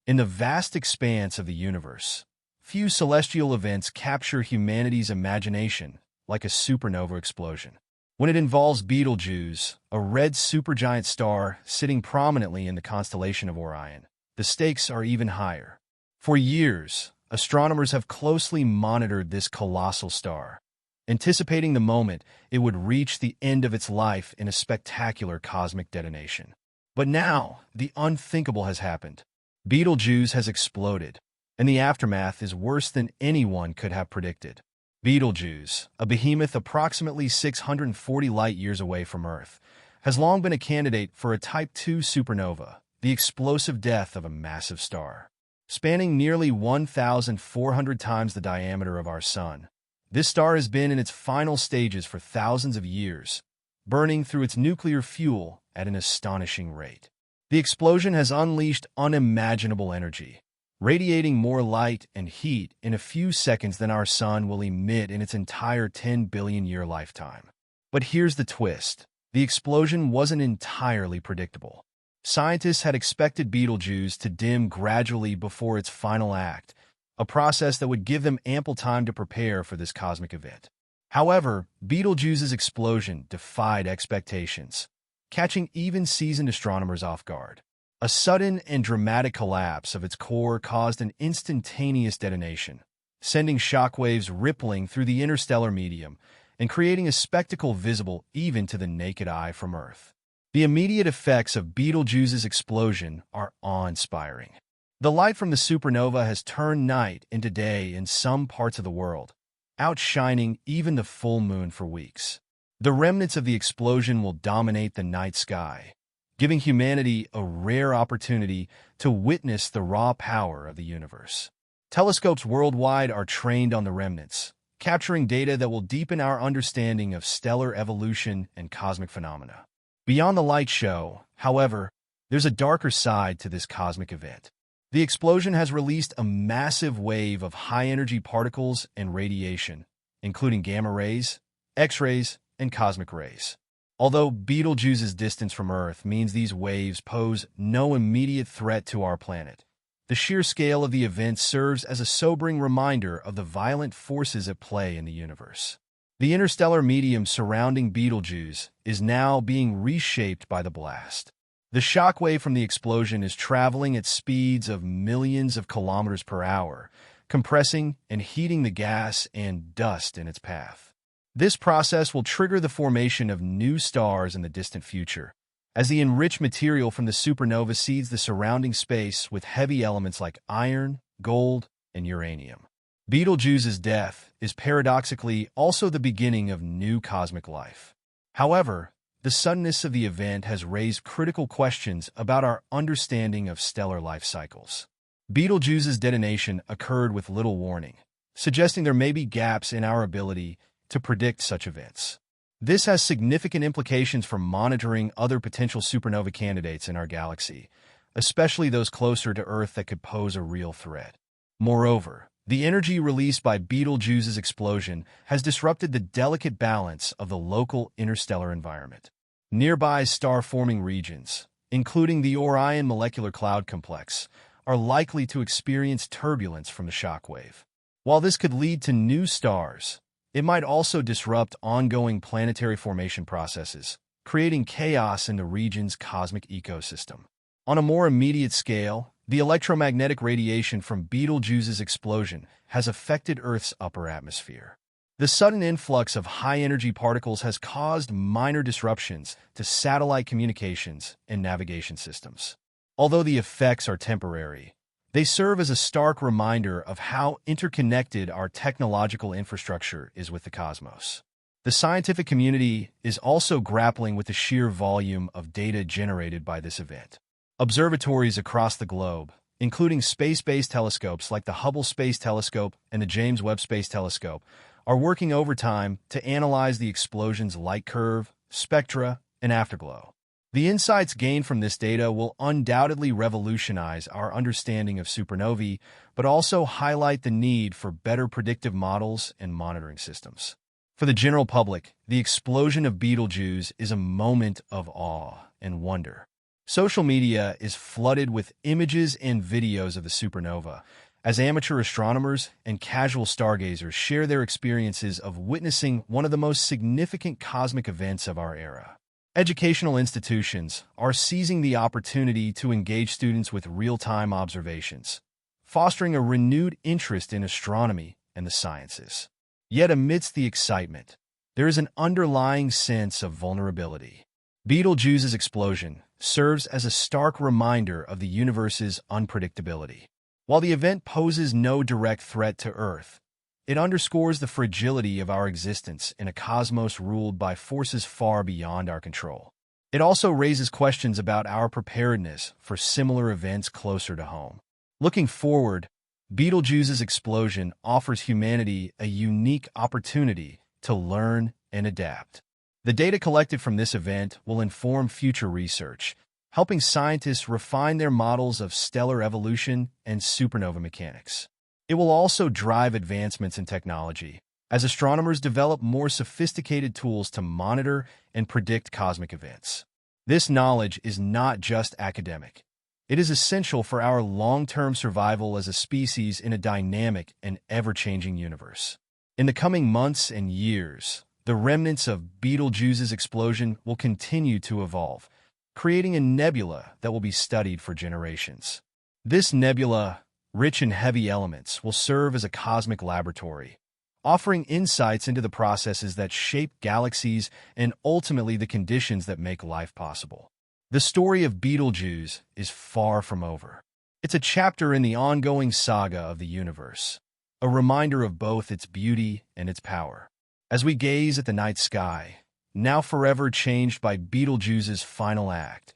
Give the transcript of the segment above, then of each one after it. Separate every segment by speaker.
Speaker 1: In the vast expanse of the universe, few celestial events capture humanity's imagination like a supernova explosion. When it involves Betelgeuse, a red supergiant star sitting prominently in the constellation of Orion, the stakes are even higher. For years, astronomers have closely monitored this colossal star, anticipating the moment it would reach the end of its life in a spectacular cosmic detonation. But now, the unthinkable has happened. Betelgeuse has exploded, and the aftermath is worse than anyone could have predicted. Betelgeuse, a behemoth approximately 640 light-years away from Earth, has long been a candidate for a Type II supernova, the explosive death of a massive star. Spanning nearly 1,400 times the diameter of our Sun, this star has been in its final stages for thousands of years, burning through its nuclear fuel at an astonishing rate. The explosion has unleashed unimaginable energy, radiating more light and heat in a few seconds than our Sun will emit in its entire 10-billion-year lifetime. But here's the twist. The explosion wasn't entirely predictable. Scientists had expected Betelgeuse to dim gradually before its final act, a process that would give them ample time to prepare for this cosmic event. However, Betelgeuse's explosion defied expectations, catching even seasoned astronomers off guard. A sudden and dramatic collapse of its core caused an instantaneous detonation, sending shockwaves rippling through the interstellar medium and creating a spectacle visible even to the naked eye from Earth. The immediate effects of Betelgeuse's explosion are awe-inspiring. The light from the supernova has turned night into day in some parts of the world, outshining even the full moon for weeks. The remnants of the explosion will dominate the night sky, giving humanity a rare opportunity to witness the raw power of the universe. Telescopes worldwide are trained on the remnants, capturing data that will deepen our understanding of stellar evolution and cosmic phenomena. Beyond the light show, however, there's a darker side to this cosmic event. The explosion has released a massive wave of high-energy particles and radiation, including gamma rays, X-rays, and cosmic rays. Although Betelgeuse's distance from Earth means these waves pose no immediate threat to our planet, the sheer scale of the event serves as a sobering reminder of the violent forces at play in the universe. The interstellar medium surrounding Betelgeuse is now being reshaped by the blast. The shockwave from the explosion is traveling at speeds of millions of kilometers per hour, compressing and heating the gas and dust in its path. This process will trigger the formation of new stars in the distant future, as the enriched material from the supernova seeds the surrounding space with heavy elements like iron, gold, and uranium. Betelgeuse's death is paradoxically also the beginning of new cosmic life. However, the suddenness of the event has raised critical questions about our understanding of stellar life cycles. Betelgeuse's detonation occurred with little warning, suggesting there may be gaps in our ability to predict such events. This has significant implications for monitoring other potential supernova candidates in our galaxy, especially those closer to Earth that could pose a real threat. Moreover, the energy released by Betelgeuse's explosion has disrupted the delicate balance of the local interstellar environment. Nearby star-forming regions, including the Orion molecular cloud complex, are likely to experience turbulence from the shockwave. While this could lead to new stars, it might also disrupt ongoing planetary formation processes, creating chaos in the region's cosmic ecosystem. On a more immediate scale, the electromagnetic radiation from Betelgeuse's explosion has affected Earth's upper atmosphere. The sudden influx of high-energy particles has caused minor disruptions to satellite communications and navigation systems. Although the effects are temporary, they serve as a stark reminder of how interconnected our technological infrastructure is with the cosmos. The scientific community is also grappling with the sheer volume of data generated by this event. Observatories across the globe, including space-based telescopes like the Hubble Space Telescope and the James Webb Space Telescope, are working overtime to analyze the explosion's light curve, spectra, and afterglow. The insights gained from this data will undoubtedly revolutionize our understanding of supernovae, but also highlight the need for better predictive models and monitoring systems. For the general public, the explosion of Betelgeuse is a moment of awe and wonder. Social media is flooded with images and videos of the supernova, as amateur astronomers and casual stargazers share their experiences of witnessing one of the most significant cosmic events of our era. Educational institutions are seizing the opportunity to engage students with real-time observations, fostering a renewed interest in astronomy and the sciences. Yet amidst the excitement, there is an underlying sense of vulnerability. Betelgeuse's explosion serves as a stark reminder of the universe's unpredictability. While the event poses no direct threat to Earth, it underscores the fragility of our existence in a cosmos ruled by forces far beyond our control. It also raises questions about our preparedness for similar events closer to home. Looking forward, Betelgeuse's explosion offers humanity a unique opportunity to learn and adapt. The data collected from this event will inform future research, helping scientists refine their models of stellar evolution and supernova mechanics. It will also drive advancements in technology, as astronomers develop more sophisticated tools to monitor and predict cosmic events. This knowledge is not just academic. It is essential for our long-term survival as a species in a dynamic and ever-changing universe. In the coming months and years, the remnants of Betelgeuse's explosion will continue to evolve, creating a nebula that will be studied for generations. This nebula, rich in heavy elements, will serve as a cosmic laboratory, offering insights into the processes that shape galaxies and ultimately the conditions that make life possible. The story of Betelgeuse is far from over. It's a chapter in the ongoing saga of the universe, a reminder of both its beauty and its power. As we gaze at the night sky, now forever changed by Betelgeuse's final act,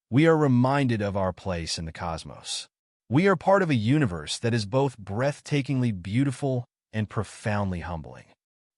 Speaker 1: we are reminded of our place in the cosmos. We are part of a universe that is both breathtakingly beautiful and profoundly humbling.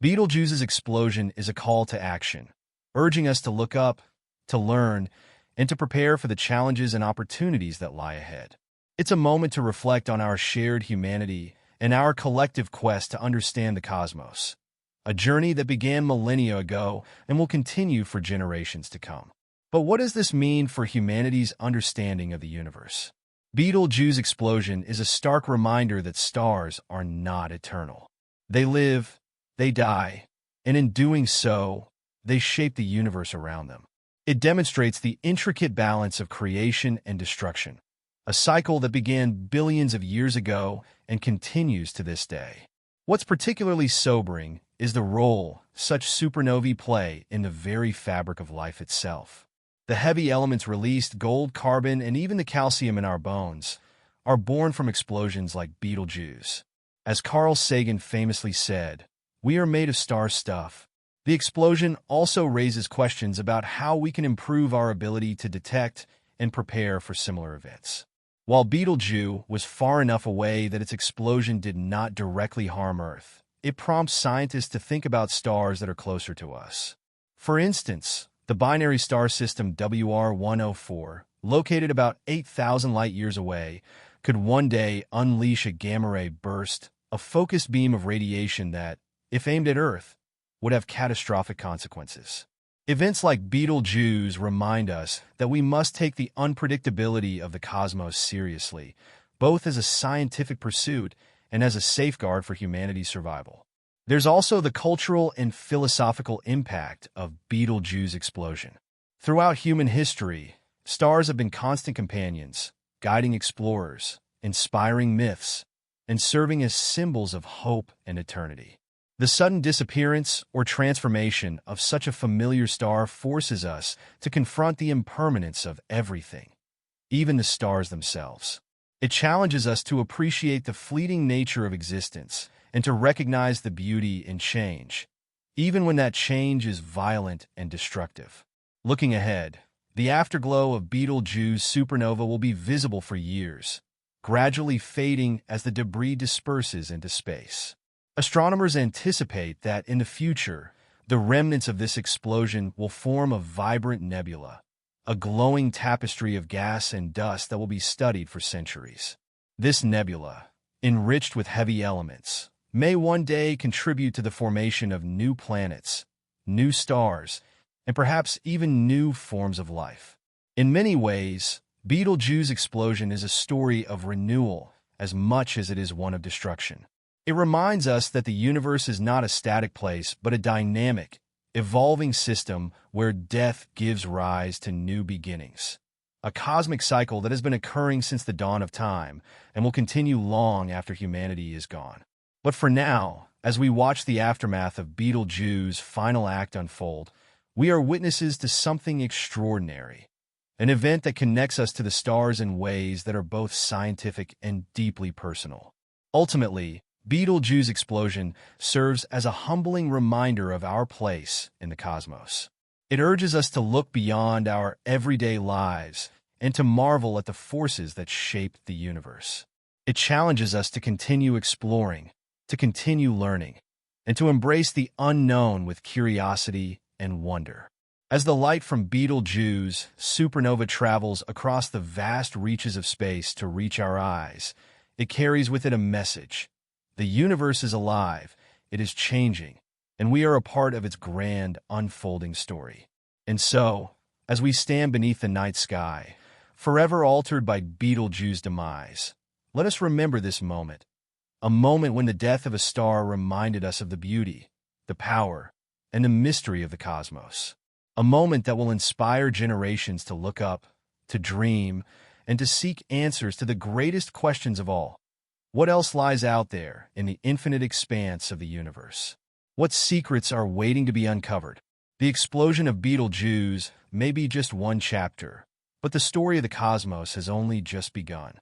Speaker 1: Betelgeuse's explosion is a call to action, urging us to look up, to learn, and to prepare for the challenges and opportunities that lie ahead. It's a moment to reflect on our shared humanity and our collective quest to understand the cosmos, a journey that began millennia ago and will continue for generations to come. But what does this mean for humanity's understanding of the universe? Betelgeuse's explosion is a stark reminder that stars are not eternal. They live, they die, and in doing so, they shape the universe around them. It demonstrates the intricate balance of creation and destruction, a cycle that began billions of years ago and continues to this day. What's particularly sobering is the role such supernovae play in the very fabric of life itself. The heavy elements released, gold, carbon, and even the calcium in our bones, are born from explosions like Betelgeuse. As Carl Sagan famously said, "We are made of star stuff." The explosion also raises questions about how we can improve our ability to detect and prepare for similar events. While Betelgeuse was far enough away that its explosion did not directly harm Earth, it prompts scientists to think about stars that are closer to us. For instance, the binary star system WR104, located about 8,000 light-years away, could one day unleash a gamma-ray burst, a focused beam of radiation that, if aimed at Earth, would have catastrophic consequences. Events like Betelgeuse remind us that we must take the unpredictability of the cosmos seriously, both as a scientific pursuit and as a safeguard for humanity's survival. There's also the cultural and philosophical impact of Betelgeuse's explosion. Throughout human history, stars have been constant companions, guiding explorers, inspiring myths, and serving as symbols of hope and eternity. The sudden disappearance or transformation of such a familiar star forces us to confront the impermanence of everything, even the stars themselves. It challenges us to appreciate the fleeting nature of existence and to recognize the beauty in change, even when that change is violent and destructive. Looking ahead, the afterglow of Betelgeuse supernova will be visible for years, gradually fading as the debris disperses into space. Astronomers anticipate that in the future, the remnants of this explosion will form a vibrant nebula, a glowing tapestry of gas and dust that will be studied for centuries. This nebula, enriched with heavy elements, may one day contribute to the formation of new planets, new stars, and perhaps even new forms of life. In many ways, Betelgeuse explosion is a story of renewal as much as it is one of destruction. It reminds us that the universe is not a static place, but a dynamic, evolving system where death gives rise to new beginnings. A cosmic cycle that has been occurring since the dawn of time and will continue long after humanity is gone. But for now, as we watch the aftermath of Betelgeuse's final act unfold, we are witnesses to something extraordinary. An event that connects us to the stars in ways that are both scientific and deeply personal. Ultimately, Betelgeuse explosion serves as a humbling reminder of our place in the cosmos. It urges us to look beyond our everyday lives and to marvel at the forces that shape the universe. It challenges us to continue exploring, to continue learning, and to embrace the unknown with curiosity and wonder. As the light from Betelgeuse supernova travels across the vast reaches of space to reach our eyes, it carries with it a message. The universe is alive, it is changing, and we are a part of its grand, unfolding story. And so, as we stand beneath the night sky, forever altered by Betelgeuse's demise, let us remember this moment, a moment when the death of a star reminded us of the beauty, the power, and the mystery of the cosmos. A moment that will inspire generations to look up, to dream, and to seek answers to the greatest questions of all. What else lies out there in the infinite expanse of the universe? What secrets are waiting to be uncovered? The explosion of Betelgeuse may be just one chapter, but the story of the cosmos has only just begun.